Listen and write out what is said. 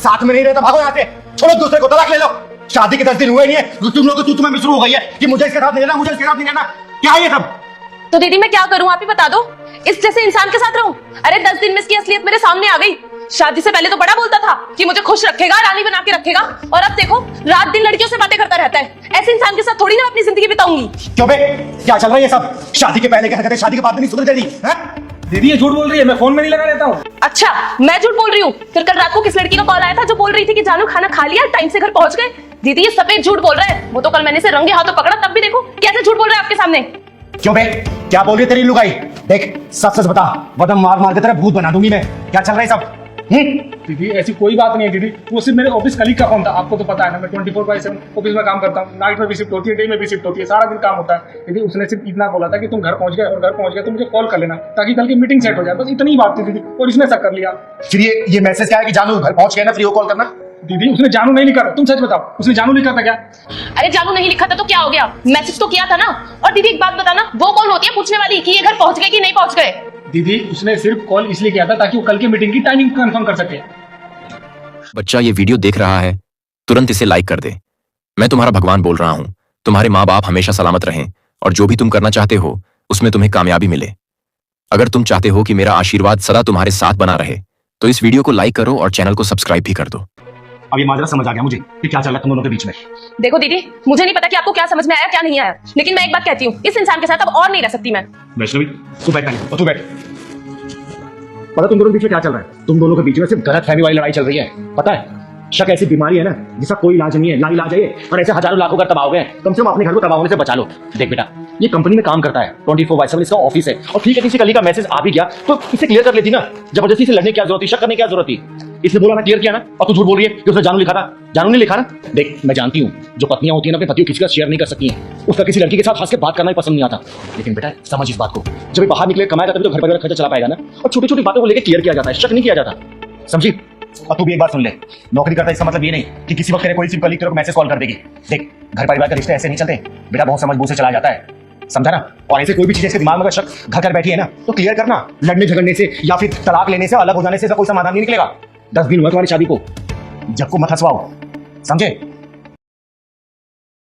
साथ में नहीं रहता, भागो यहाँ से, छोड़ो दूसरे को, तलाक ले लो। शादी के 10 दिन हुए नहीं है, तुम लोग को तुम्हें शुरू हो गई है कि मुझे इसके साथ नहीं रहना, मुझे इसके साथ नहीं रहना। क्या है ये सब? तो दीदी मैं क्या करूं, आप ही बता दो। इस जैसे इंसान के साथ रहूं? अरे 10 दिन में इसकी असलियत मेरे सामने आ गई। शादी से पहले तो बड़ा बोलता था कि मुझे खुश रखेगा, रानी बना के रखेगा, और अब देखो रात दिन लड़कियों से बातें करता रहता है। ऐसे इंसान के साथ थोड़ी ना अपनी जिंदगी बिताऊंगी। क्यों बे, क्या चल रहा है ये सब? शादी के पहले क्या कहते, शादी के बाद में नहीं सुधर जाती है? दीदी ये झूठ बोल रही है, मैं फोन में नहीं लगा रहता हूँ। अच्छा मैं झूठ बोल रही हूँ? फिर कल रात को किस लड़की का कॉल आया था जो बोल रही थी कि जानू खाना खा लिया, टाइम से घर पहुंच गए? दीदी ये सफेद झूठ बोल रहा है। वो तो कल मैंने इसे रंगे हाथों पकड़ा, तब भी देखो कैसे झूठ बोल रहा है आपके सामने। क्यों बे, क्या बोल रही है तेरी लुगाई? देख सच सच बता, वरना मार मार के तेरा भूत बना दूंगी मैं। क्या चल रहा है सब? दीदी ऐसी कोई बात नहीं है दीदी, वो सिर्फ मेरे ऑफिस कलीग का फोन था। आपको तो पता है ना, मैं 24/7 ऑफिस में काम करता हूँ। नाइट में भी शिफ्ट होती है, डे में भी शिफ्ट होती है, सारा दिन काम होता है। दीदी उसने सिर्फ इतना बोला था कि तुम घर पहुंच गए, और घर पहुंच गए तो मुझे कॉल कर लेना ताकि कल की मीटिंग सेट हो जाए। बस इतनी ही बात थी दीदी, और इसने शक कर लिया। फिर ये मैसेज क्या है कि जानू घर पहुंच गए ना, फ्री हो कॉल करना? दीदी उसने जानू नहीं लिखा था, तुम सच बताओ, उसने जानू लिखा था क्या? अरे जानू नहीं लिखा था तो क्या हो गया, मैसेज तो किया था ना। और दीदी एक बात बताना, वो कौन होती है पूछने वाली कि ये घर पहुंच गए कि नहीं पहुंच गए? दीदी उसने सिर्फ कॉल इसलिए किया था ताकि वो कल की मीटिंग की टाइमिंग कंफर्म कर सके। बच्चा ये वीडियो देख रहा है, तुरंत इसे लाइक कर दे। मैं तुम्हारा भगवान बोल रहा हूं, तुम्हारे माँ बाप हमेशा सलामत रहें और जो भी तुम करना चाहते हो उसमें तुम्हें कामयाबी मिले। अगर तुम चाहते हो कि मेरा आशीर्वाद सदा तुम्हारे साथ बना रहे तो इस वीडियो को लाइक करो और चैनल को सब्सक्राइब भी कर दो। अब ये माजरा समझ आ गया मुझे कि क्या चल रहा है तुम दोनों के बीच में। देखो दीदी, मुझे नहीं पता कि आपको क्या समझ में आया क्या नहीं आया, लेकिन मैं एक बात कहती हूँ, इस इंसान के साथ अब और नहीं रह सकती मैं। वैष्णवी तू बैठ पहले, तू बैठ। पता तुम दोनों के बीच में क्या चल रहा है? तुम दोनों के बीच में सिर्फ गलतफहमी वाली लड़ाई चल रही है। पता है, शक ऐसी बीमारी है ना जिसका कोई इलाज नहीं है, ला इलाज है ये। और ऐसे हजारों लाखों घर तबाह हो गए, कम से कम अपने घर को तबाह होने से बचा लो। देख बेटा, ये कंपनी में काम करता है, 24/7 इसका ऑफिस है, और ठीक है किसी कलीग का मैसेज आ भी गया तो इसे क्लियर कर लेती ना। जबरदस्ती से लड़ने की क्या जरूरत थी, शक करने की क्या जरूरत थी? इसने बोला ना, क्लियर किया ना, और तू झूठ बोल रही है कि उसने जानू लिखा था। जानू नहीं लिखा ना। देख मैं जानती हूँ जो पत्नियां होती है ना अपने पतियों किसी का शेयर नहीं कर सकती हैं, उसका किसी लड़की के साथ हंस के बात करना ही पसंद नहीं आता। लेकिन बेटा समझ इस बात को, जब बाहर निकले कमाएगा तभी तो घर परिवार खर्चा चला पाएगा ना। और छोटी छोटी बातों को लेकर क्लियर किया जाता है, शक नहीं किया जाता, समझी? और तू भी एक बात सुन ले, नौकरी करता है इसका मतलब ये नहीं कि किसी वक्त तेरे कोई सिर्फ कलीग तेरे को मैसेज कॉल कर देगी। देख घर परिवार के रिश्ते ऐसे नहीं चलते बेटा, बहुत समझ बूझ से चला जाता है, समझा ना? और ऐसे कोई भी चीज इसके दिमाग में अगर शक घर कर बैठी है ना तो क्लियर करना। लड़ने झगड़ने से या फिर तलाक लेने से, अलग हो जाने से कोई समाधान नहीं निकलेगा। 10 दिन हुआ तुम्हारी शादी को, जब को मत हंसवाओ, समझे?